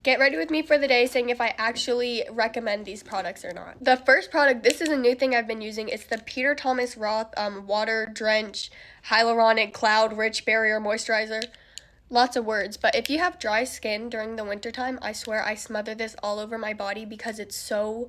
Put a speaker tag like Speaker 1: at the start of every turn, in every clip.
Speaker 1: Get ready with me for the day saying if I actually recommend these products or not. The first product, this is a new thing I've been using. It's the Peter Thomas Roth Water Drench Hyaluronic Cloud Rich Barrier Moisturizer. Lots of words, but if you have dry skin during the wintertime, I swear I smother this all over my body because it's so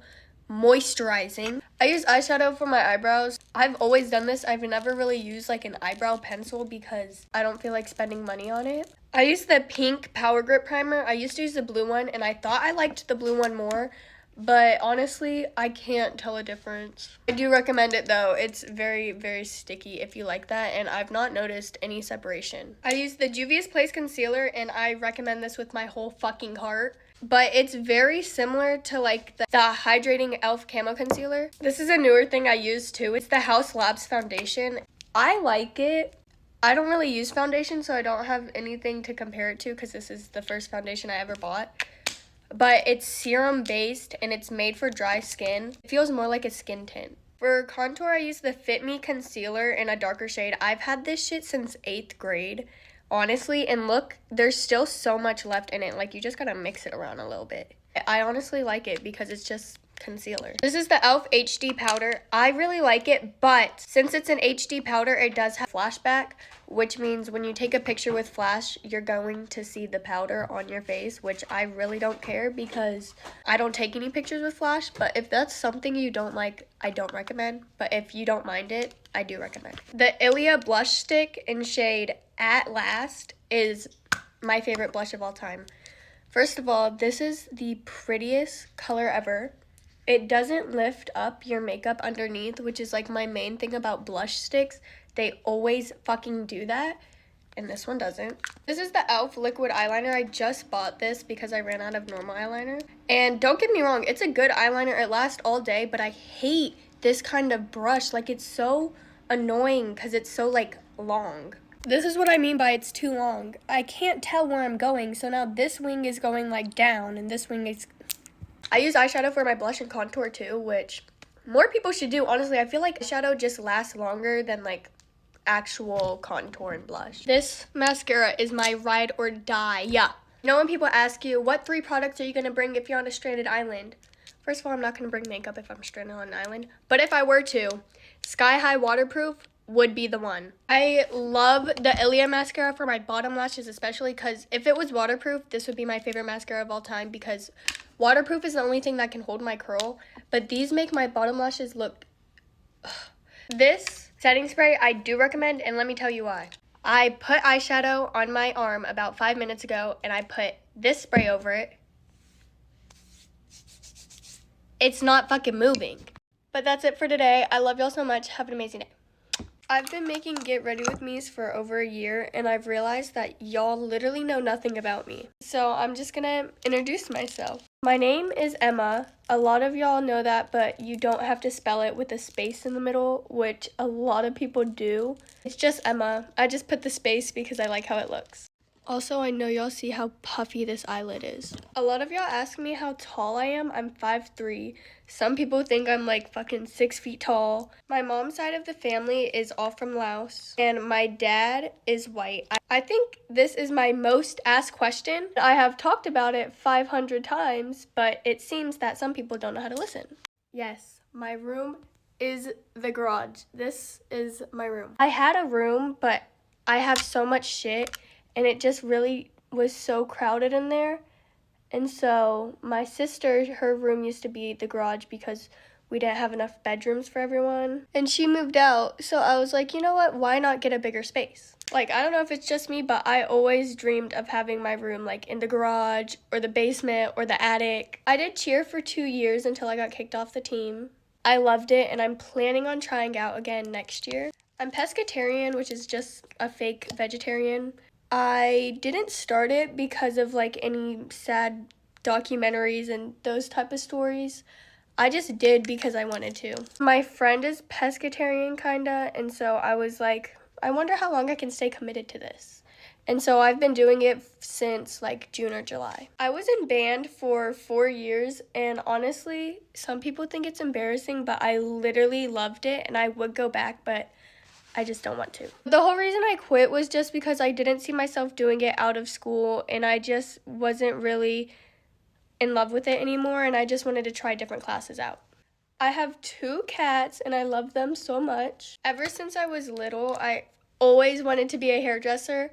Speaker 1: moisturizing. I use eyeshadow for my eyebrows. I've always done this. I've never really used like an eyebrow pencil because I don't feel like spending money on it. I use the pink Power Grip Primer. I used to use the blue one and I thought I liked the blue one more, but honestly, I can't tell a difference. I do recommend it though. It's very, very sticky if you like that, and I've not noticed any separation. I use the Juvia's Place Concealer, and I recommend this with my whole fucking heart. But it's very similar to like the hydrating e.l.f. Camo Concealer. This is a newer thing I use too. It's the House Labs Foundation. I like it. I don't really use foundation, so I don't have anything to compare it to because this is the first foundation I ever bought. But it's serum based and it's made for dry skin. It feels more like a skin tint. For contour, I use the Fit Me Concealer in a darker shade. I've had this shit since 8th grade, honestly. And look, there's still so much left in it. Like, you just gotta mix it around a little bit. I honestly like it because it's just concealer. This is the e.l.f. HD powder. I really like it, but since it's an HD powder, it does have flashback, which means when you take a picture with flash, you're going to see the powder on your face, which I really don't care because I don't take any pictures with flash. But if that's something you don't like, I don't recommend. But if you don't mind it, I do recommend. The Ilia blush stick in shade At Last is my favorite blush of all time. First of all, this is the prettiest color ever. It doesn't lift up your makeup underneath, which is like my main thing about blush sticks. They always fucking do that, and this one doesn't. This is the e.l.f. liquid eyeliner. I just bought this because I ran out of normal eyeliner. And don't get me wrong, it's a good eyeliner. It lasts all day, but I hate this kind of brush. Like, it's so annoying because it's so like long. This is what I mean by it's too long. I can't tell where I'm going, so now this wing is going like down and this wing is... I use eyeshadow for my blush and contour too, which more people should do. Honestly, I feel like eyeshadow just lasts longer than like actual contour and blush. This mascara is my ride or die. Yeah. You know when people ask you, what 3 products are you going to bring if you're on a stranded island? First of all, I'm not going to bring makeup if I'm stranded on an island. But if I were to, Sky High Waterproof would be the one. I love the Ilia mascara for my bottom lashes, especially because if it was waterproof, this would be my favorite mascara of all time because waterproof is the only thing that can hold my curl, but these make my bottom lashes look... This setting spray I do recommend, and let me tell you why. I put eyeshadow on my arm about 5 minutes ago, and I put this spray over it. It's not fucking moving. But that's it for today. I love y'all so much. Have an amazing day. I've been making Get Ready With Me's for over a year, and I've realized that y'all literally know nothing about me. So I'm just gonna introduce myself. My name is Emma. A lot of y'all know that, but you don't have to spell it with a space in the middle, which a lot of people do. It's just Emma. I just put the space because I like how it looks. Also, I know y'all see how puffy this eyelid is. A lot of y'all ask me how tall I am. I'm 5'3". Some people think I'm like fucking 6 feet tall. My mom's side of the family is all from Laos, and my dad is white. I think this is my most asked question. I have talked about it 500 times, but it seems that some people don't know how to listen. Yes, my room is the garage. This is my room. I had a room, but I have so much shit, and it just really was so crowded in there. And so my sister, her room used to be the garage because we didn't have enough bedrooms for everyone. And she moved out, so I was like, you know what, why not get a bigger space? Like, I don't know if it's just me, but I always dreamed of having my room like in the garage or the basement or the attic. I did cheer for 2 years until I got kicked off the team. I loved it, and I'm planning on trying out again next year. I'm pescatarian, which is just a fake vegetarian. I didn't start it because of like any sad documentaries and those type of stories. I just did because I wanted to. My friend is pescatarian kinda, and so I was like, I wonder how long I can stay committed to this. And so I've been doing it since like June or July. I was in band for 4 years, and honestly, some people think it's embarrassing, but I literally loved it and I would go back, but I just don't want to. The whole reason I quit was just because I didn't see myself doing it out of school, and I just wasn't really in love with it anymore, and I just wanted to try different classes out. I have 2 cats, and I love them so much. Ever since I was little, I always wanted to be a hairdresser.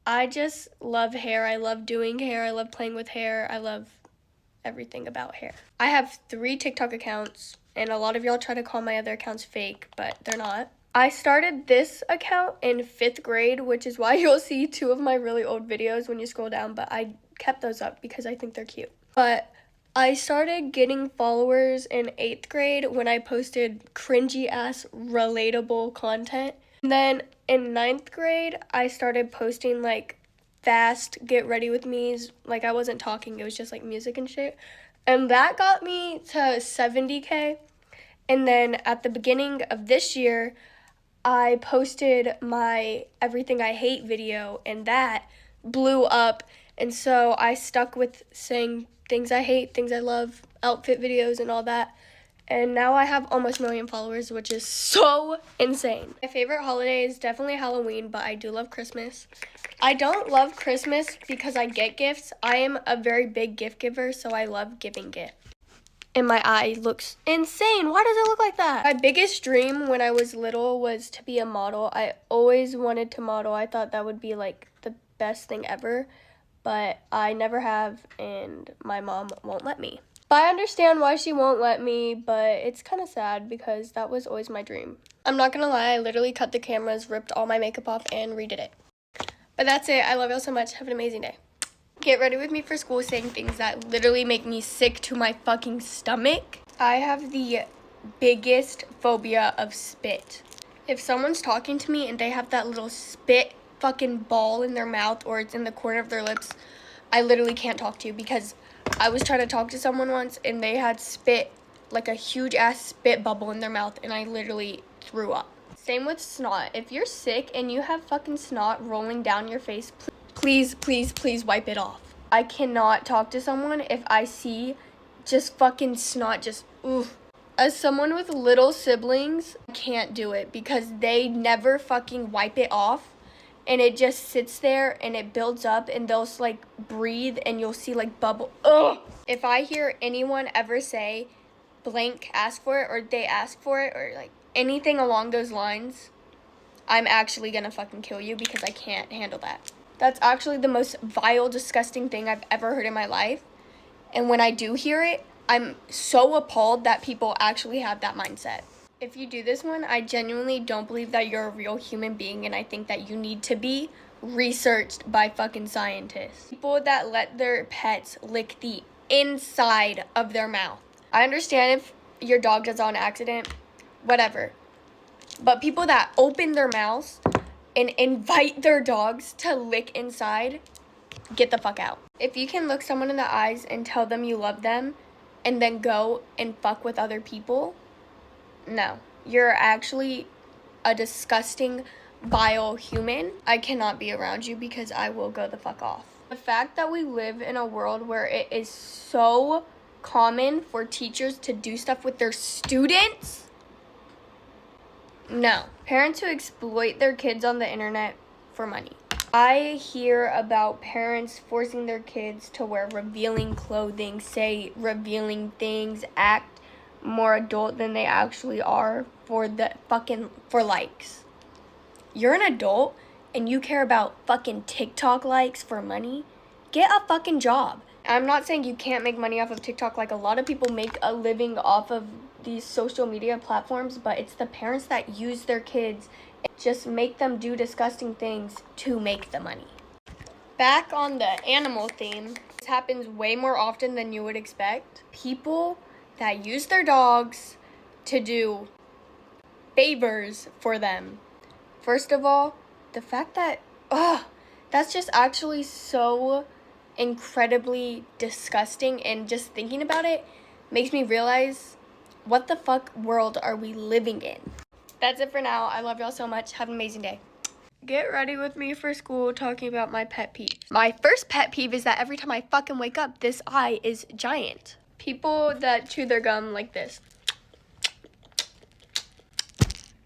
Speaker 1: I just love hair. I love doing hair. I love playing with hair. I love everything about hair. I have 3 TikTok accounts, and a lot of y'all try to call my other accounts fake, but they're not. I started this account in 5th grade, which is why you'll see 2 of my really old videos when you scroll down, but I kept those up because I think they're cute. But I started getting followers in 8th grade when I posted cringy-ass relatable content. And then in 9th grade, I started posting, like, fast get ready with me's. Like, I wasn't talking, it was just, like, music and shit. And that got me to 70K. And then at the beginning of this year, I posted my Everything I Hate video, and that blew up. And so I stuck with saying things I hate, things I love, outfit videos, and all that. And now I have almost 1 million followers, which is so insane. My favorite holiday is definitely Halloween, but I do love Christmas. I don't love Christmas because I get gifts. I am a very big gift giver, so I love giving gifts. And my eye looks insane. Why does it look like that? My biggest dream when I was little was to be a model. I always wanted to model. I thought that would be like the best thing ever, but I never have, and my mom won't let me. But I understand why she won't let me, but it's kind of sad because that was always my dream. I'm not gonna lie, I literally cut the cameras, ripped all my makeup off, and redid it. But that's it. I love y'all so much. Have an amazing day. Get ready with me for school saying things that literally make me sick to my fucking stomach. I have the biggest phobia of spit. If someone's talking to me and they have that little spit fucking ball in their mouth or it's in the corner of their lips, I literally can't talk to you because I was trying to talk to someone once and they had spit, like a huge ass spit bubble in their mouth, and I literally threw up. Same with snot. If you're sick and you have fucking snot rolling down your face, please, please, please wipe it off. I cannot talk to someone if I see just fucking snot, just oof. As someone with little siblings, I can't do it because they never fucking wipe it off, and it just sits there and it builds up and they'll like breathe and you'll see like bubble. Ugh. If I hear anyone ever say blank ask for it or they ask for it or like anything along those lines, I'm actually gonna fucking kill you because I can't handle that. That's actually the most vile, disgusting thing I've ever heard in my life. And when I do hear it, I'm so appalled that people actually have that mindset. If you do this one, I genuinely don't believe that you're a real human being, and I think that you need to be researched by fucking scientists. People that let their pets lick the inside of their mouth. I understand if your dog does it on accident, whatever. But people that open their mouths and invite their dogs to lick inside, get the fuck out. If you can look someone in the eyes and tell them you love them and then go and fuck with other people, no. You're actually a disgusting, vile human. I cannot be around you because I will go the fuck off. The fact that we live in a world where it is so common for teachers to do stuff with their students, no. Parents who exploit their kids on the internet for money. I hear about parents forcing their kids to wear revealing clothing, say revealing things, act more adult than they actually are for likes. You're an adult and you care about fucking TikTok likes for money? Get a fucking job. I'm not saying you can't make money off of TikTok. Like, a lot of people make a living off of these social media platforms, but it's the parents that use their kids and just make them do disgusting things to make the money. Back on the animal theme, this happens way more often than you would expect. People that use their dogs to do favors for them. First of all, the fact that, that's just actually so incredibly disgusting, and just thinking about it makes me realize, what the fuck world are we living in? That's it for now. I love y'all so much. Have an amazing day. Get ready with me for school talking about my pet peeve. My first pet peeve is that every time I fucking wake up, this eye is giant. People that chew their gum like this.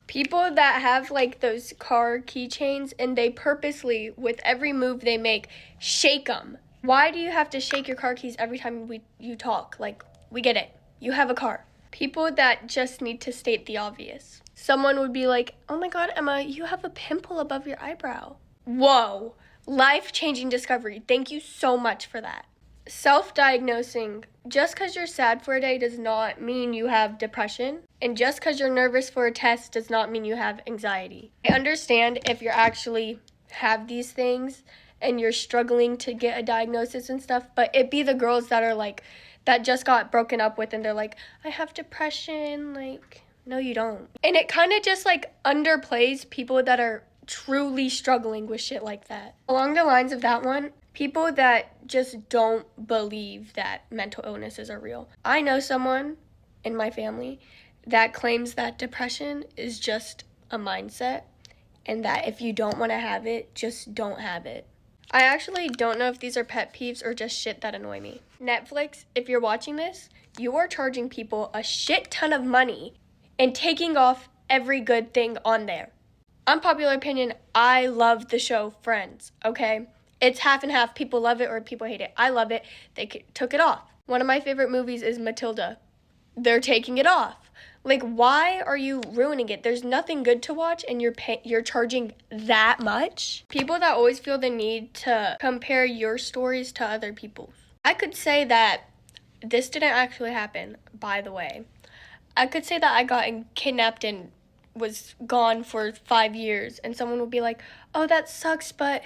Speaker 1: People that have like those car keychains and they purposely, with every move they make, shake them Why do you have to shake your car keys every time you talk? Like, we get it. You have a car. People that just need to state the obvious. Someone would be like, oh my God, Emma, you have a pimple above your eyebrow. Whoa. Life-changing discovery. Thank you so much for that. Self-diagnosing. Just because you're sad for a day does not mean you have depression. And just because you're nervous for a test does not mean you have anxiety. I understand if you actually have these things and you're struggling to get a diagnosis and stuff, but it be the girls that are like, that just got broken up with and they're like, I have depression. Like, no, you don't. And it kind of just like underplays people that are truly struggling with shit like that. Along the lines of that one, people that just don't believe that mental illnesses are real. I know someone in my family that claims that depression is just a mindset and that if you don't want to have it, just don't have it. I actually don't know if these are pet peeves or just shit that annoy me. Netflix, if you're watching this, you are charging people a shit ton of money and taking off every good thing on there. Unpopular opinion, I love the show Friends, okay? It's half and half. People love it or people hate it. I love it. They took it off. One of my favorite movies is Matilda. They're taking it off. Like, why are you ruining it? There's nothing good to watch and you're charging that much? People that always feel the need to compare your stories to other people's. I could say that this didn't actually happen, by the way. I could say that I got kidnapped and was gone for 5 years and someone would be like, oh, that sucks, but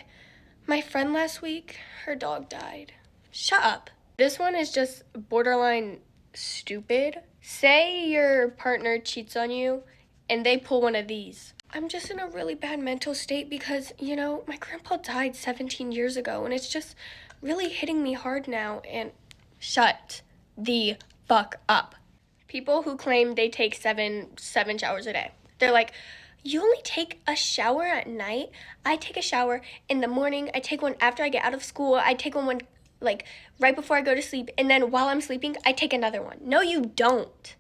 Speaker 1: my friend last week, her dog died. Shut up. This one is just borderline stupid. Say your partner cheats on you and they pull one of these. I'm just in a really bad mental state because, my grandpa died 17 years ago and it's just really hitting me hard now. And shut the fuck up. People who claim they take seven showers a day. They're like, you only take a shower at night? I take a shower in the morning. I take one after I get out of school. I take one like right before I go to sleep. And then while I'm sleeping, I take another one. No, you don't.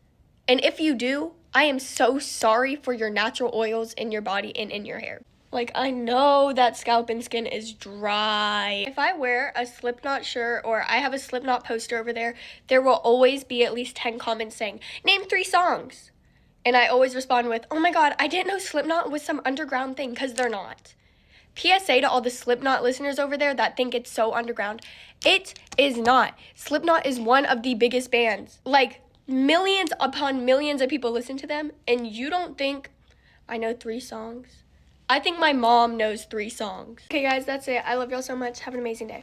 Speaker 1: And if you do, I am so sorry for your natural oils in your body and in your hair. Like, I know that scalp and skin is dry. If I wear a Slipknot shirt or I have a Slipknot poster over there, there will always be at least 10 comments saying, name 3 songs. And I always respond with, oh my God, I didn't know Slipknot was some underground thing, because they're not. PSA to all the Slipknot listeners over there that think it's so underground. It is not. Slipknot is one of the biggest bands. Like, millions upon millions of people listen to them, and you don't think I know 3 songs? I think my mom knows 3 songs. Okay, guys, that's it. I love y'all so much. Have an amazing day.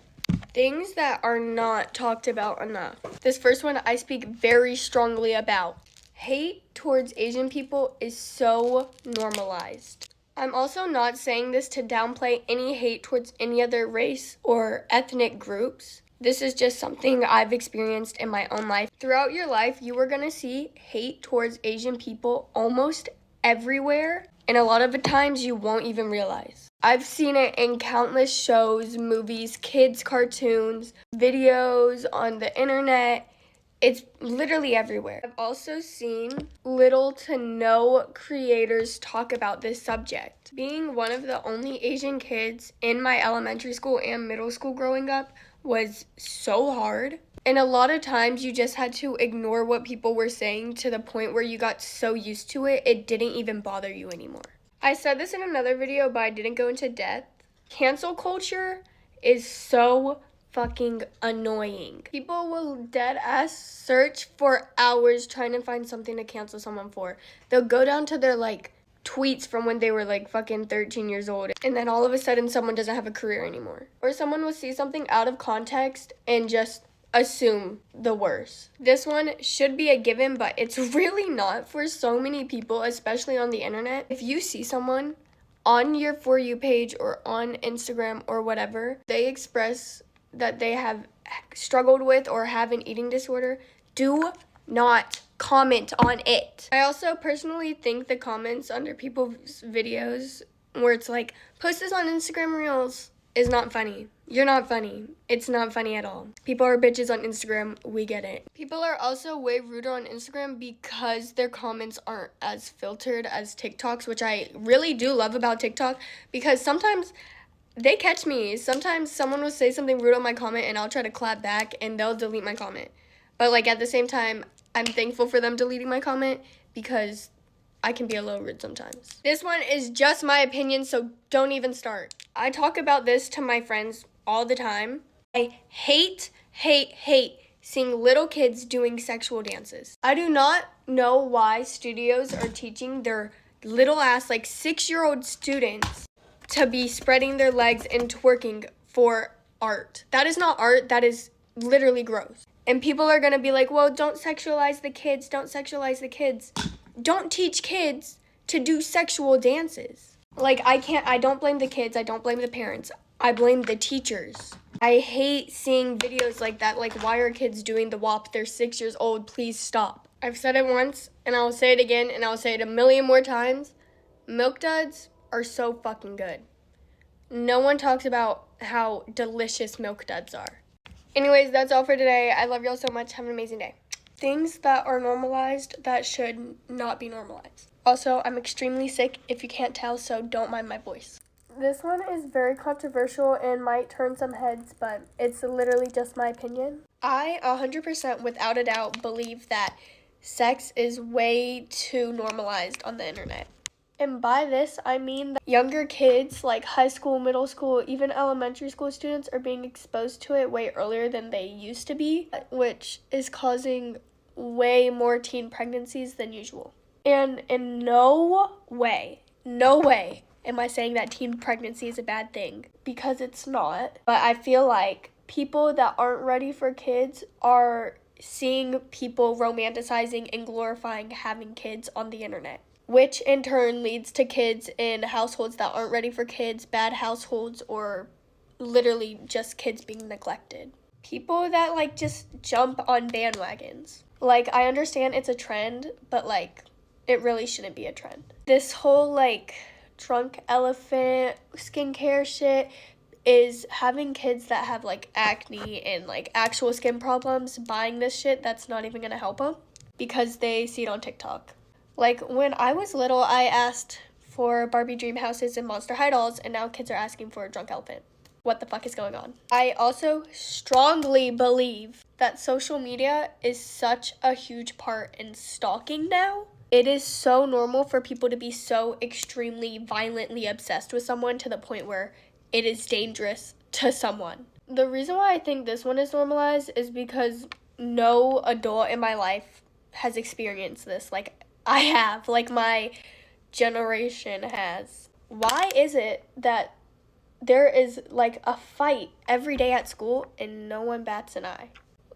Speaker 1: Things that are not talked about enough. This first one I speak very strongly about. Hate towards Asian people is so normalized. I'm also not saying this to downplay any hate towards any other race or ethnic groups. This is just something I've experienced in my own life. Throughout your life, you are going to see hate towards Asian people almost everywhere, and a lot of the times you won't even realize. I've seen it in countless shows, movies, kids' cartoons, videos on the internet. It's literally everywhere. I've also seen little to no creators talk about this subject. Being one of the only Asian kids in my elementary school and middle school growing up was so hard. And a lot of times you just had to ignore what people were saying to the point where you got so used to it, it didn't even bother you anymore. I said this in another video, but I didn't go into depth. Cancel culture is so fucking annoying. People will dead ass search for hours trying to find something to cancel someone for. They'll go down to their tweets from when they were fucking 13 years old, and then all of a sudden someone doesn't have a career anymore. Or someone will see something out of context and just assume the worst. This one should be a given, but it's really not for so many people, especially on the internet. If you see someone on your For You page or on Instagram or whatever, they express that they have struggled with or have an eating disorder, do not comment on it. I also personally think the comments under people's videos where it's like, post this on Instagram Reels, is not funny. You're not funny. It's not funny at all. People are bitches on Instagram. We get it. People are also way ruder on Instagram because their comments aren't as filtered as TikToks, which I really do love about TikTok, because sometimes they catch me. Sometimes someone will say something rude on my comment and I'll try to clap back and they'll delete my comment. But like at the same time, I'm thankful for them deleting my comment because I can be a little rude sometimes. This one is just my opinion, so don't even start. I talk about this to my friends all the time. I hate seeing little kids doing sexual dances. I do not know why studios are teaching their little ass, like 6-year-old students to be spreading their legs and twerking for art. That is not art, that is literally gross. And people are gonna be like, well, don't sexualize the kids, don't sexualize the kids. Don't teach kids to do sexual dances. Like, I don't blame the kids, I don't blame the parents, I blame the teachers. I hate seeing videos like that, like, why are kids doing the WAP? They're 6 years old, please stop. I've said it once, and I'll say it again, and I'll say it a million more times. Milk duds are so fucking good. No one talks about how delicious milk duds are. Anyways, that's all for today. I love y'all so much. Have an amazing day. Things that are normalized that should not be normalized. Also, I'm extremely sick if you can't tell, so don't mind my voice. This one is very controversial and might turn some heads, but it's literally just my opinion. I 100% without a doubt believe that sex is way too normalized on the internet. And by this, I mean that younger kids, like high school, middle school, even elementary school students are being exposed to it way earlier than they used to be, which is causing way more teen pregnancies than usual. And in no way am I saying that teen pregnancy is a bad thing, because it's not. But I feel like people that aren't ready for kids are seeing people romanticizing and glorifying having kids on the internet, which in turn leads to kids in households that aren't ready for kids, bad households, or literally just kids being neglected. People that like just jump on bandwagons. Like, I understand it's a trend, but like, it really shouldn't be a trend. This whole like drunk elephant skincare shit is having kids that have like acne and like actual skin problems buying this shit that's not even gonna help them because they see it on TikTok. Like, when I was little, I asked for Barbie dream houses and Monster High dolls, and now kids are asking for a drunk elephant. What the fuck is going on? I also strongly believe that social media is such a huge part in stalking now. It is so normal for people to be so extremely violently obsessed with someone to the point where it is dangerous to someone. The reason why I think this one is normalized is because no adult in my life has experienced this like I have, like my generation has. Why is it that there is like a fight every day at school and no one bats an eye?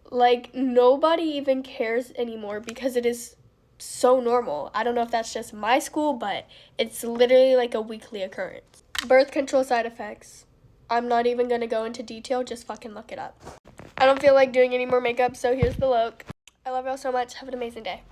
Speaker 1: Like, nobody even cares anymore because it is so normal. I don't know if that's just my school, but it's literally like a weekly occurrence. Birth control side effects. I'm not even gonna go into detail, just fucking look it up. I don't feel like doing any more makeup, so here's the look. I love y'all so much. Have an amazing day.